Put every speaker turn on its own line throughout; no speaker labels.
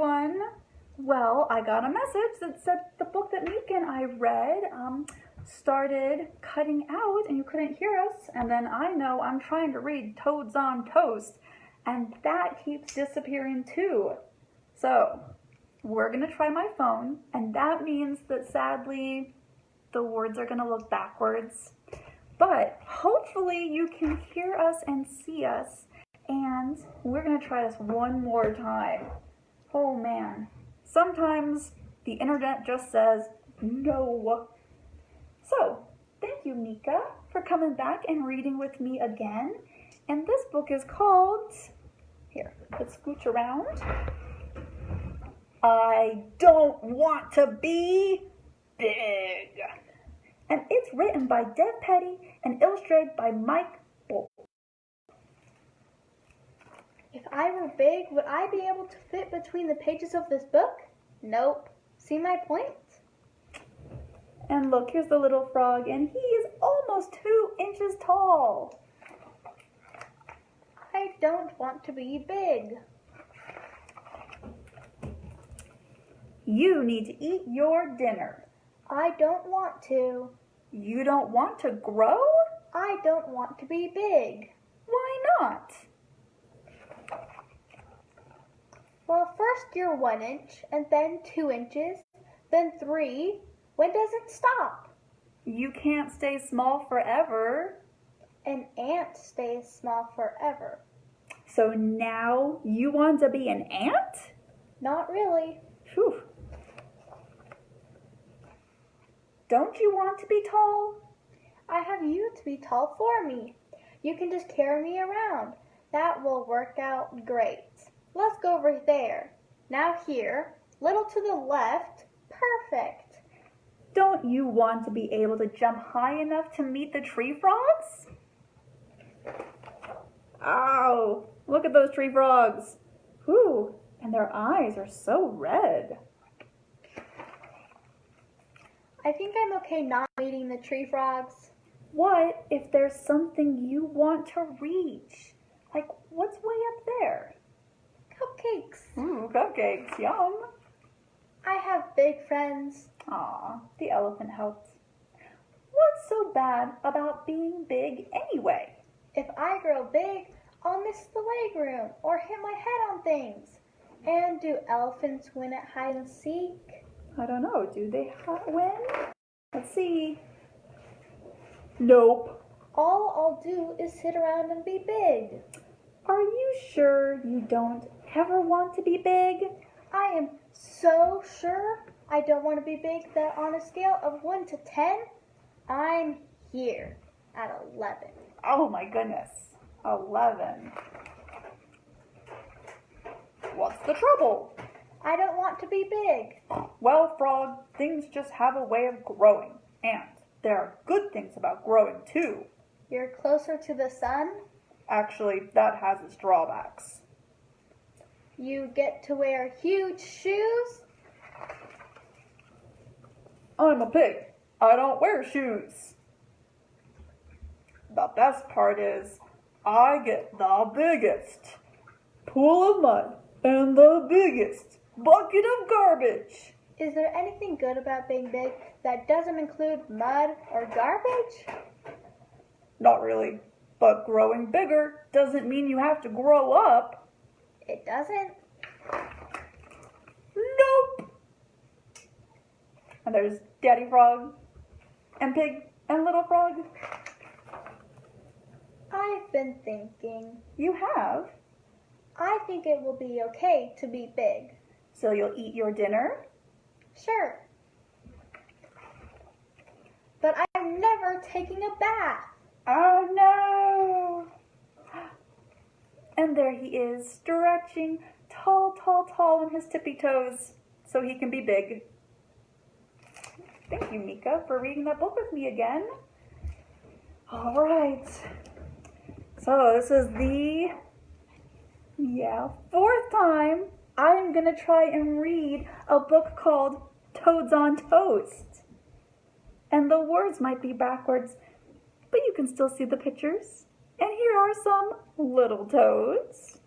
everyone. Well, I got a message that said the book that Mika and I read started cutting out and you couldn't hear us. And then I know I'm trying to read Toads on Toast and that keeps disappearing too. So we're going to try my phone, and that means that sadly the words are going to look backwards. But hopefully you can hear us and see us, and we're going to try this one more time. Oh man, sometimes the internet just says no. So, thank you, Mika, for coming back and reading with me again. And this book is called, here, let's scooch around. I Don't Want to Be Big. And it's written by Deb Petty and illustrated by Mike Bolt.
If I were big, would I be able to fit between the pages of this book? Nope. See my point?
And look, here's the little frog, and he is almost 2 inches tall.
I don't want to be big.
You need to eat your dinner.
I don't want to.
You don't want to grow?
I don't want to be big.
Why not?
Well, first you're 1 inch, and then 2 inches, then 3. When does it stop?
You can't stay small forever.
An ant stays small forever.
So now you want to be an ant?
Not really.
Phew. Don't you want to be tall?
I have you to be tall for me. You can just carry me around. That will work out great. Let's go over there. Now here, little to the left. Perfect.
Don't you want to be able to jump high enough to meet the tree frogs? Ow! Look at those tree frogs. Whew, and their eyes are so red.
I think I'm okay not meeting the tree frogs.
What if there's something you want to reach? Like, what's way up there?
Cupcakes.
Ooh, cupcakes, yum.
I have big friends.
Aw, the elephant helped. What's so bad about being big anyway?
If I grow big, I'll miss the leg room or hit my head on things. And do elephants win at hide and seek?
I don't know, do they win? Let's see. Nope.
All I'll do is sit around and be big.
Are you sure you don't ever want to be big?
I am so sure I don't want to be big that on a scale of 1 to 10, I'm here at 11.
Oh my goodness, 11. What's the trouble?
I don't want to be big.
Well, Frog, things just have a way of growing, and there are good things about growing too.
You're closer to the sun.
Actually, that has its drawbacks.
You get to wear huge shoes.
I'm a pig. I don't wear shoes. The best part is I get the biggest pool of mud and the biggest bucket of garbage.
Is there anything good about being big that doesn't include mud or garbage?
Not really, but growing bigger doesn't mean you have to grow up.
It doesn't.
Nope. And there's Daddy Frog and Pig and Little Frog.
I've been thinking.
You have?
I think it will be okay to be big.
So you'll eat your dinner?
Sure. But I'm never taking a bath.
Oh no! And there he is, stretching tall, tall, tall on his tippy toes so he can be big. Thank you, Mika, for reading that book with me again. All right. So this is the, 4th time I'm going to try and read a book called Toads on Toast. And the words might be backwards, but you can still see the pictures. And here are some little toads.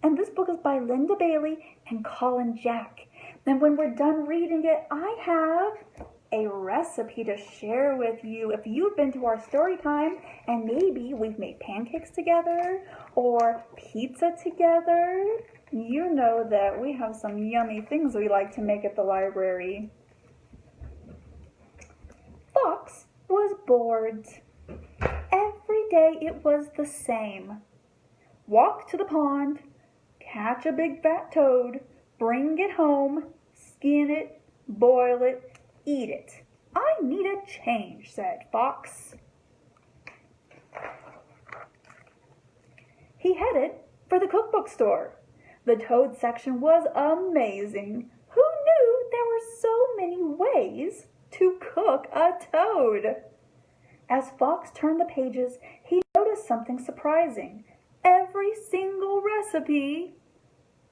And this book is by Linda Bailey and Colin Jack. And when we're done reading it, I have a recipe to share with you. If you've been to our story time and maybe we've made pancakes together or pizza together, you know that we have some yummy things we like to make at the library. Fox was bored. Every day it was the same. Walk to the pond, catch a big fat toad, bring it home, skin it, boil it, eat it. I need a change, said Fox. He headed for the cookbook store. The toad section was amazing. Who knew there were so many ways to cook a toad? As Fox turned the pages, he noticed something surprising. Every single recipe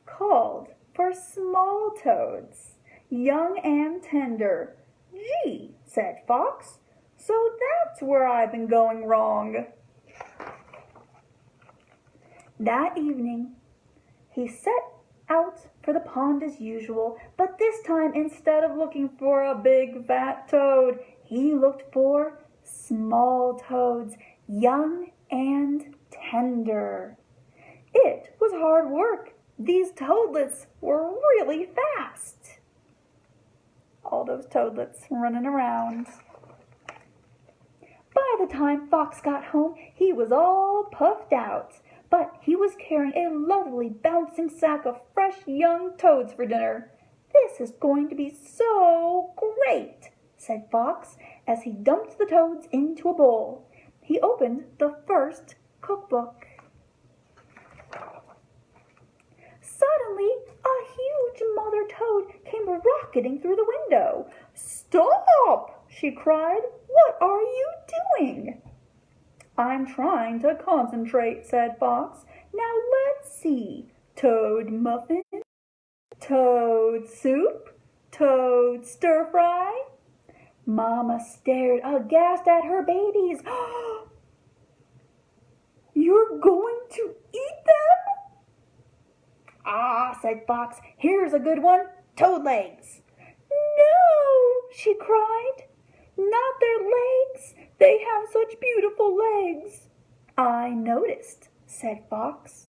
called for small toads, young and tender. Gee, said Fox, so that's where I've been going wrong. That evening, he set out for the pond as usual, but this time, instead of looking for a big fat toad, he looked for small toads, young and tender. It was hard work. These toadlets were really fast. All those toadlets running around. By the time Fox got home, he was all puffed out, but he was carrying a lovely bouncing sack of fresh young toads for dinner. This is going to be so great, said Fox as he dumped the toads into a bowl. He opened the first cookbook. Suddenly, a huge mother toad came rocketing through the window. Stop! She cried. What are you doing? I'm trying to concentrate, said Fox. Now let's see. Toad muffin, toad soup, toad stir-fry. Mama stared aghast at her babies. You're going to eat them? Ah, said Fox, here's a good one. Toad legs. No, she cried. Not their legs. They have such beautiful legs. I noticed, said Fox.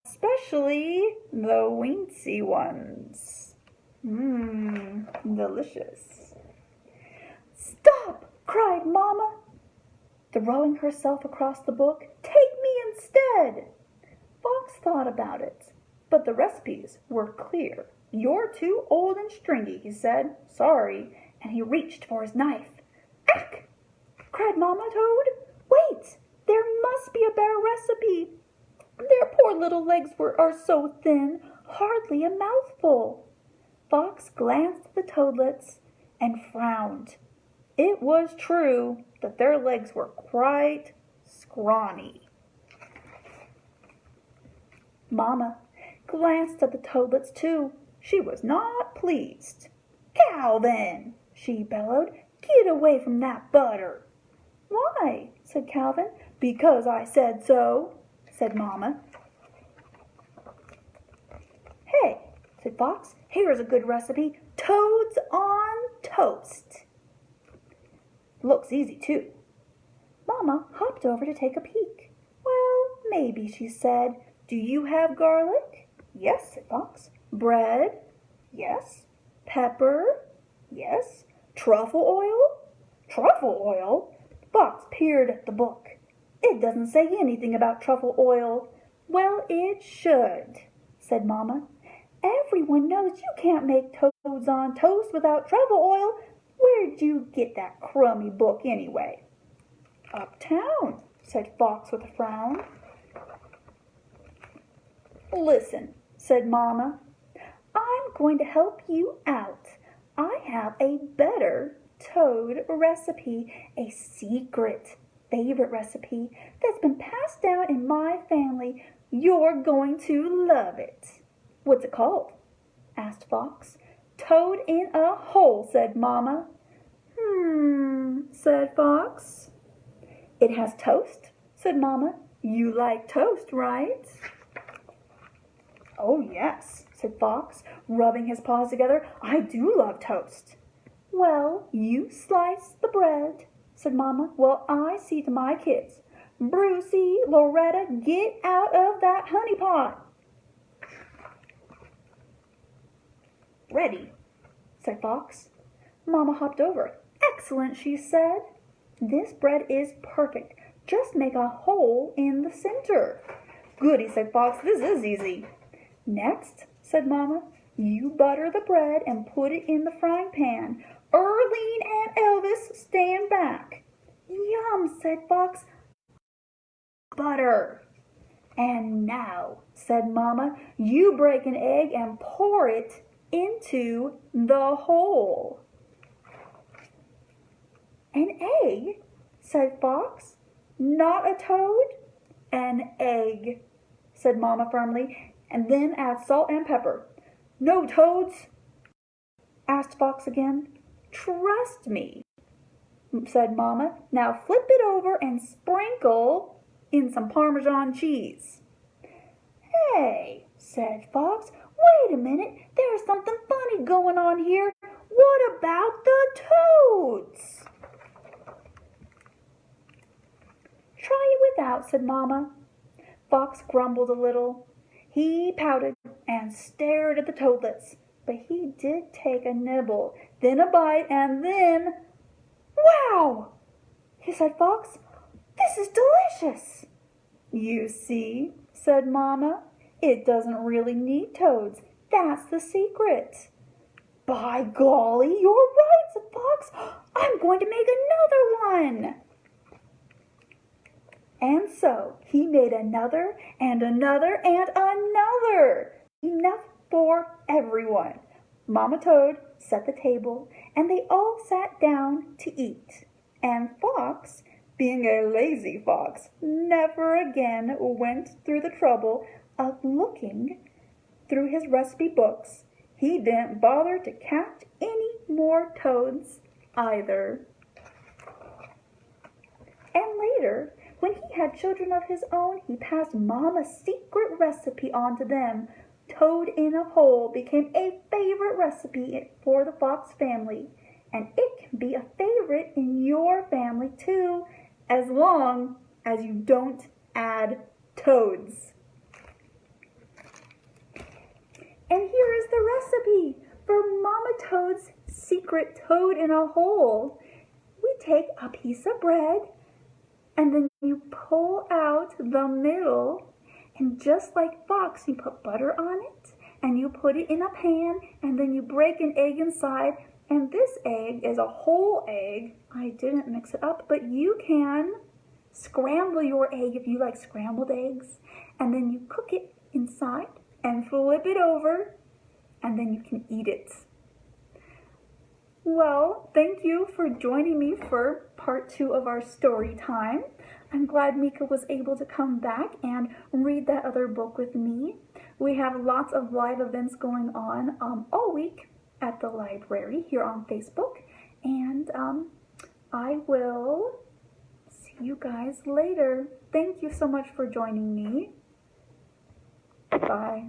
Especially the weensy ones. Delicious. Stop, cried Mama, throwing herself across the book. Take me instead. Fox thought about it, but the recipes were clear. You're too old and stringy, he said. Sorry. And he reached for his knife. Ack! Cried Mama Toad. Wait! There must be a better recipe. Their poor little legs are so thin, hardly a mouthful. Fox glanced at the toadlets and frowned. It was true that their legs were quite scrawny. Mama glanced at the toadlets too. She was not pleased. Calvin, she bellowed, get away from that butter. Why? Said Calvin. Because I said so, said Mama. Hey, said Fox, here's a good recipe. Toads on toast. Looks easy too. Mama hopped over to take a peek. Well, maybe, she said. Do you have garlic? Yes, said Fox. Bread? Yes. Pepper? Yes. Truffle oil? Truffle oil? Fox peered at the book. It doesn't say anything about truffle oil. Well, it should, said Mama. Everyone knows you can't make toads on toast without truffle oil. Where'd you get that crummy book anyway? Uptown, said Fox with a frown. Listen, said Mama. I'm going to help you out. I have a better toad recipe, a secret favorite recipe that's been passed down in my family. You're going to love it. What's it called? Asked Fox. Toad in a hole, said Mama. Said Fox. It has toast, said Mama. You like toast, right? Oh, yes, said Fox, rubbing his paws together. I do love toast. Well, you slice the bread, said Mama, while I see to my kids. Brucey, Loretta, get out of that honey pot. Ready, said Fox. Mama hopped over. Excellent, she said. This bread is perfect. Just make a hole in the center. Goody, said Fox. This is easy. Next, said Mama, you butter the bread and put it in the frying pan. Earline and Elvis, stand back. Yum, said Fox. Butter. And now, said Mama, you break an egg and pour it into the hole. An egg, said Fox. Not a toad? An egg, said Mama firmly, and then add salt and pepper. No toads? Asked Fox again. Trust me, said Mama. Now flip it over and sprinkle in some Parmesan cheese. Hey, said Fox, wait a minute. There's something funny going on here. What about the toads? Try it without, said Mama. Fox grumbled a little. He pouted and stared at the toadlets, but he did take a nibble, then a bite, and then... Wow! Said Fox. This is delicious. You see, said Mama, it doesn't really need toads. That's the secret. By golly, you're right, said Fox. I'm going to make another one. And so he made another and another and another. Enough for everyone. Mama Toad set the table, and they all sat down to eat. And Fox, being a lazy fox, never again went through the trouble of looking through his recipe books. He didn't bother to catch any more toads either. And later, when he had children of his own, he passed Mama's secret recipe on to them. Toad in a hole became a favorite recipe for the Fox family. And it can be a favorite in your family too, as long as you don't add toads. And here is the recipe for Mama Toad's secret toad in a hole. We take a piece of bread, and then you pull out the middle, and just like Fox, you put butter on it, and you put it in a pan, and then you break an egg inside, and this egg is a whole egg. I didn't mix it up, but you can scramble your egg if you like scrambled eggs, and then you cook it inside and flip it over, and then you can eat it. Well, thank you for joining me for part 2 of our story time. I'm glad Mika was able to come back and read that other book with me. We have lots of live events going on all week at the library here on Facebook. And I will see you guys later. Thank you so much for joining me. Bye.